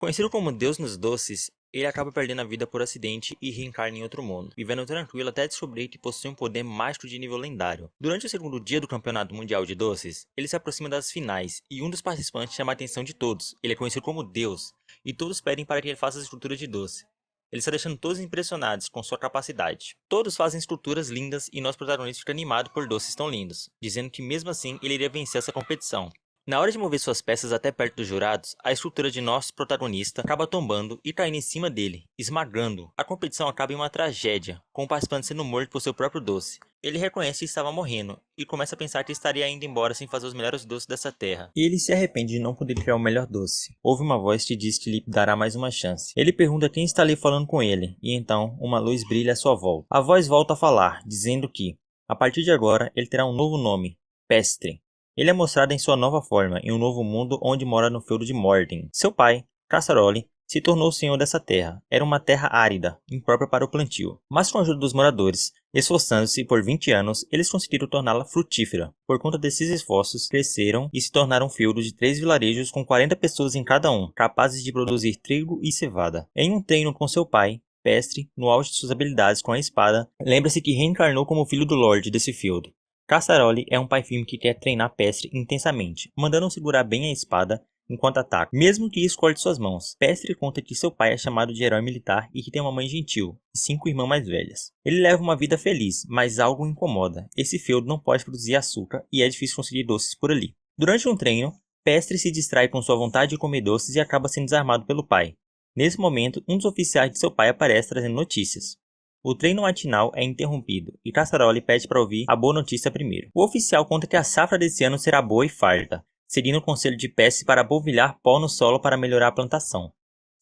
Conhecido como Deus nos Doces, ele acaba perdendo a vida por acidente e reencarna em outro mundo, vivendo tranquilo até descobrir que possui um poder mágico de nível lendário. Durante o segundo dia do Campeonato Mundial de Doces, ele se aproxima das finais e um dos participantes chama a atenção de todos. Ele é conhecido como Deus, e todos pedem para que ele faça as esculturas de doce. Ele está deixando todos impressionados com sua capacidade. Todos fazem esculturas lindas e nosso protagonista fica animado por doces tão lindos, dizendo que mesmo assim ele iria vencer essa competição. Na hora de mover suas peças até perto dos jurados, a escultura de nosso protagonista acaba tombando e caindo em cima dele, esmagando. A competição acaba em uma tragédia, com o participante sendo morto por seu próprio doce. Ele reconhece que estava morrendo e começa a pensar que estaria indo embora sem fazer os melhores doces dessa terra. E ele se arrepende de não poder criar o melhor doce. Ouve uma voz que diz que lhe dará mais uma chance. Ele pergunta quem está ali falando com ele, e então uma luz brilha à sua volta. A voz volta a falar, dizendo que, a partir de agora, ele terá um novo nome, Pestre. Ele é mostrado em sua nova forma, em um novo mundo onde mora no feudo de Morden. Seu pai, Cassaroli, se tornou o senhor dessa terra. Era uma terra árida, imprópria para o plantio. Mas com a ajuda dos moradores, esforçando-se por 20 anos, eles conseguiram torná-la frutífera. Por conta desses esforços, cresceram e se tornaram um feudo de 3 vilarejos com 40 pessoas em cada um, capazes de produzir trigo e cevada. Em um treino com seu pai, Pestre, no auge de suas habilidades com a espada, lembra-se que reencarnou como filho do Lorde desse feudo. Cassaroli é um pai firme que quer treinar Pestre intensamente, mandando segurar bem a espada enquanto ataca, mesmo que isso corte suas mãos. Pestre conta que seu pai é chamado de herói militar e que tem uma mãe gentil e 5 irmãs mais velhas. Ele leva uma vida feliz, mas algo o incomoda. Esse feudo não pode produzir açúcar e é difícil conseguir doces por ali. Durante um treino, Pestre se distrai com sua vontade de comer doces e acaba sendo desarmado pelo pai. Nesse momento, um dos oficiais de seu pai aparece trazendo notícias. O treino matinal é interrompido e Cassaroli pede para ouvir a boa notícia primeiro. O oficial conta que a safra desse ano será boa e farta, seguindo o conselho de Pestre para polvilhar pó no solo para melhorar a plantação.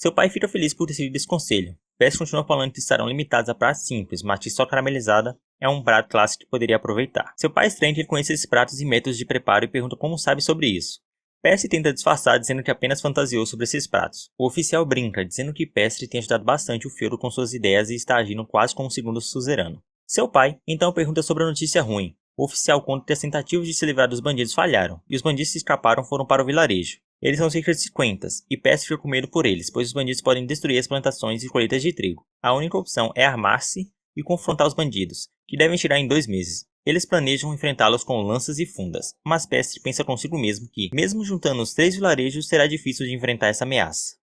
Seu pai fica feliz por ter seguido esse conselho. Pestre continua falando que estarão limitados a pratos simples, mas que só caramelizada é um prato clássico que poderia aproveitar. Seu pai estranha que ele conhece esses pratos e métodos de preparo e pergunta como sabe sobre isso. Pestre tenta disfarçar dizendo que apenas fantasiou sobre esses pratos. O oficial brinca, dizendo que Pestre tem ajudado bastante o feudo com suas ideias e está agindo quase como um segundo suzerano. Seu pai, então, pergunta sobre a notícia ruim. O oficial conta que as tentativas de se livrar dos bandidos falharam, e os bandidos que escaparam foram para o vilarejo. Eles são cerca de 50, e Pestre fica com medo por eles, pois os bandidos podem destruir as plantações e colheitas de trigo. A única opção é armar-se e confrontar os bandidos, que devem tirar em 2 meses. Eles planejam enfrentá-los com lanças e fundas, mas Pestre pensa consigo mesmo que, mesmo juntando os 3 vilarejos, será difícil de enfrentar essa ameaça.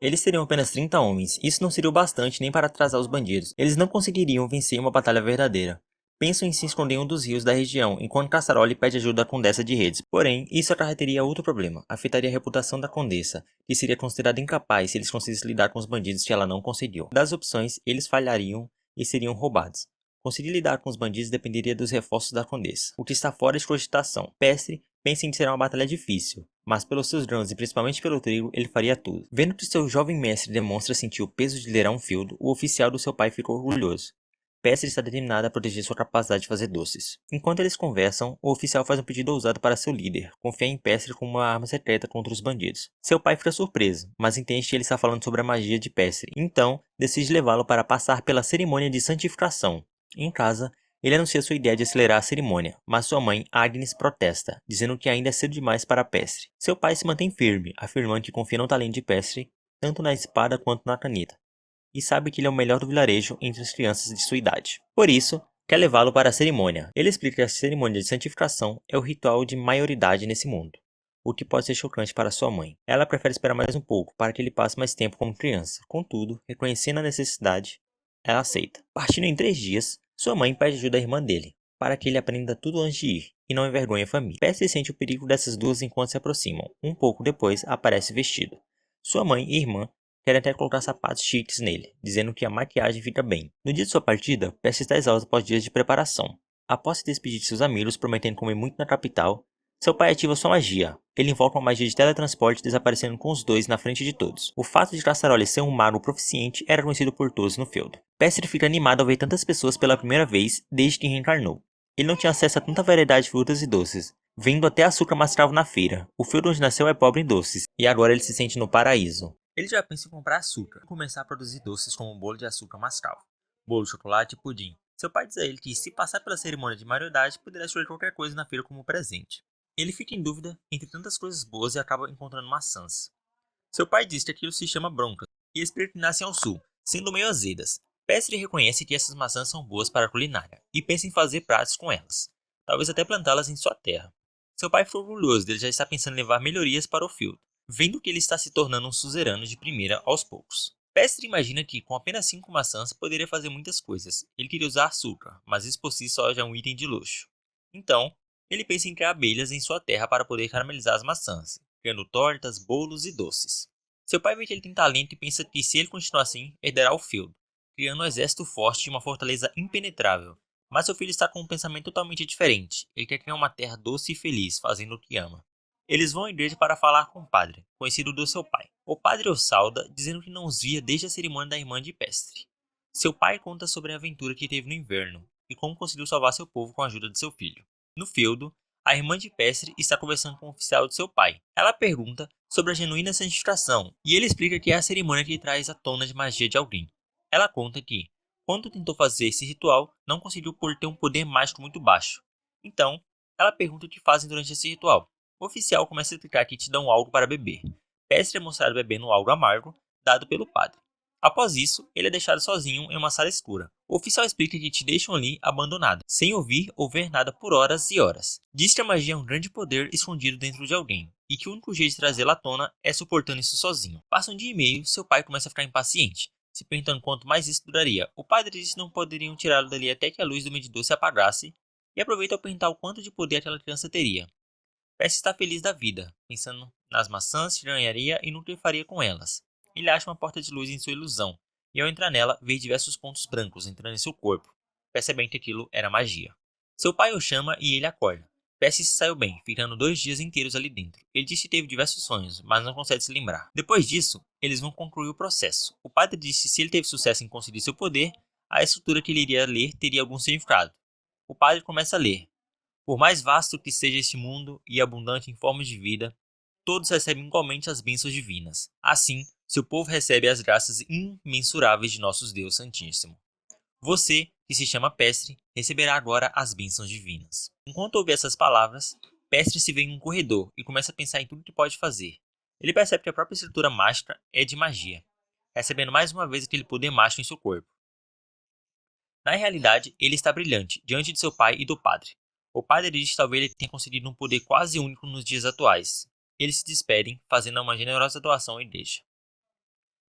Eles teriam apenas 30 homens, isso não seria o bastante nem para atrasar os bandidos. Eles não conseguiriam vencer uma batalha verdadeira. Pensam em se esconder em um dos rios da região, enquanto Cassaroli pede ajuda à Condessa de Redes. Porém, isso acarretaria outro problema, afetaria a reputação da Condessa, que seria considerada incapaz se eles conseguissem lidar com os bandidos que ela não conseguiu. Das opções, eles falhariam e seriam roubados. Conseguir lidar com os bandidos dependeria dos reforços da Condessa, o que está fora de cogitação. Pestre pensa em que será uma batalha difícil, mas pelos seus grãos e principalmente pelo trigo, ele faria tudo. Vendo que seu jovem mestre demonstra sentir o peso de liderar um feudo, o oficial do seu pai ficou orgulhoso. Pestre está determinado a proteger sua capacidade de fazer doces. Enquanto eles conversam, o oficial faz um pedido ousado para seu líder, confiar em Pestre como uma arma secreta contra os bandidos. Seu pai fica surpreso, mas entende que ele está falando sobre a magia de Pestre, então decide levá-lo para passar pela cerimônia de santificação. Em casa, ele anuncia sua ideia de acelerar a cerimônia, mas sua mãe, Agnes, protesta, dizendo que ainda é cedo demais para Pestre. Seu pai se mantém firme, afirmando que confia no talento de Pestre, tanto na espada quanto na caneta, e sabe que ele é o melhor do vilarejo entre as crianças de sua idade. Por isso, quer levá-lo para a cerimônia. Ele explica que a cerimônia de santificação é o ritual de maioridade nesse mundo, o que pode ser chocante para sua mãe. Ela prefere esperar mais um pouco, para que ele passe mais tempo como criança. Contudo, reconhecendo a necessidade, ela aceita. Partindo em 3 dias, sua mãe pede ajuda à irmã dele, para que ele aprenda tudo antes de ir, e não envergonhe a família. Pestre sente o perigo dessas duas enquanto se aproximam. Um pouco depois, aparece vestido. Sua mãe e irmã querem até colocar sapatos chiques nele, dizendo que a maquiagem fica bem. No dia de sua partida, Pestre está exausto após dias de preparação. Após se despedir de seus amigos, prometendo comer muito na capital, seu pai ativa sua magia. Ele invoca uma magia de teletransporte, desaparecendo com os dois na frente de todos. O fato de Cassaroli ser um mago proficiente era conhecido por todos no feudo. Pestre fica animado ao ver tantas pessoas pela primeira vez desde que reencarnou. Ele não tinha acesso a tanta variedade de frutas e doces, vendo até açúcar mascavo na feira. O feudo onde nasceu é pobre em doces, e agora ele se sente no paraíso. Ele já pensa em comprar açúcar e começar a produzir doces como bolo de açúcar mascavo, bolo de chocolate e pudim. Seu pai diz a ele que, se passar pela cerimônia de maioridade, poderá escolher qualquer coisa na feira como presente. Ele fica em dúvida entre tantas coisas boas e acaba encontrando maçãs. Seu pai diz que aquilo se chama broncas, e espera que nascem ao sul, sendo meio azedas. Pestre reconhece que essas maçãs são boas para a culinária, e pensa em fazer pratos com elas, talvez até plantá-las em sua terra. Seu pai ficou orgulhoso dele, já está pensando em levar melhorias para o field, vendo que ele está se tornando um suzerano de primeira aos poucos. Pestre imagina que, com apenas 5 maçãs, poderia fazer muitas coisas. Ele queria usar açúcar, mas isso por si só já é um item de luxo. Então, ele pensa em criar abelhas em sua terra para poder caramelizar as maçãs, criando tortas, bolos e doces. Seu pai vê que ele tem talento e pensa que, se ele continuar assim, herdará o feudo, criando um exército forte e uma fortaleza impenetrável. Mas seu filho está com um pensamento totalmente diferente. Ele quer criar uma terra doce e feliz, fazendo o que ama. Eles vão à igreja para falar com o padre, conhecido do seu pai. O padre os sauda, dizendo que não os via desde a cerimônia da irmã de Pestre. Seu pai conta sobre a aventura que teve no inverno e como conseguiu salvar seu povo com a ajuda de seu filho. No feudo, a irmã de Pestre está conversando com o oficial de seu pai. Ela pergunta sobre a genuína santificação e ele explica que é a cerimônia que traz à tona de magia de alguém. Ela conta que, quando tentou fazer esse ritual, não conseguiu por ter um poder mágico muito baixo. Então, ela pergunta o que fazem durante esse ritual. O oficial começa a explicar que te dão algo para beber. Pestre é mostrado bebendo algo amargo, dado pelo padre. Após isso, ele é deixado sozinho em uma sala escura. O oficial explica que te deixam ali abandonado, sem ouvir ou ver nada por horas e horas. Diz que a magia é um grande poder escondido dentro de alguém, e que o único jeito de trazê-la à tona é suportando isso sozinho. Passa um dia e meio, seu pai começa a ficar impaciente, se perguntando quanto mais isso duraria. O padre diz que não poderiam tirá-lo dali até que a luz do medidor se apagasse, e aproveita ao perguntar o quanto de poder aquela criança teria. Pesce está feliz da vida, pensando nas maçãs que ganharia e no que faria com elas. Ele acha uma porta de luz em sua ilusão, e ao entrar nela, vê diversos pontos brancos entrando em seu corpo, percebendo que aquilo era magia. Seu pai o chama e ele acorda. Pesce se saiu bem, ficando 2 dias inteiros ali dentro. Ele diz que teve diversos sonhos, mas não consegue se lembrar. Depois disso, eles vão concluir o processo. O padre disse que, se ele teve sucesso em conseguir seu poder, a escritura que ele iria ler teria algum significado. O padre começa a ler. Por mais vasto que seja este mundo e abundante em formas de vida, todos recebem igualmente as bênçãos divinas. Assim, seu povo recebe as graças imensuráveis de nosso Deus Santíssimo. Você, que se chama Pestre, receberá agora as bênçãos divinas. Enquanto ouve essas palavras, Pestre se vê em um corredor e começa a pensar em tudo que pode fazer. Ele percebe que a própria estrutura mágica é de magia, recebendo mais uma vez aquele poder mágico em seu corpo. Na realidade, ele está brilhante, diante de seu pai e do padre. O padre diz que talvez ele tenha conseguido um poder quase único nos dias atuais. Eles se despedem, fazendo uma generosa doação à igreja.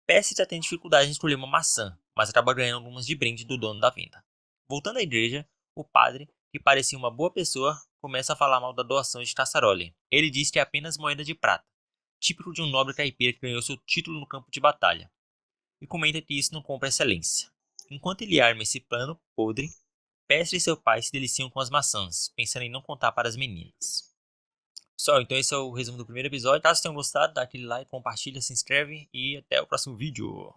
Pesce já tem dificuldade em escolher uma maçã, mas acaba ganhando algumas de brinde do dono da venda. Voltando à igreja, o padre, que parecia uma boa pessoa, começa a falar mal da doação de Cassaroli. Ele diz que é apenas moeda de prata, típico de um nobre caipira que ganhou seu título no campo de batalha, e comenta que isso não compra excelência. Enquanto ele arma esse plano podre, Pestre e seu pai se deliciam com as maçãs, pensando em não contar para as meninas. Pessoal, então esse é o resumo do primeiro episódio. Caso tenham gostado, dá aquele like, compartilha, se inscreve e até o próximo vídeo.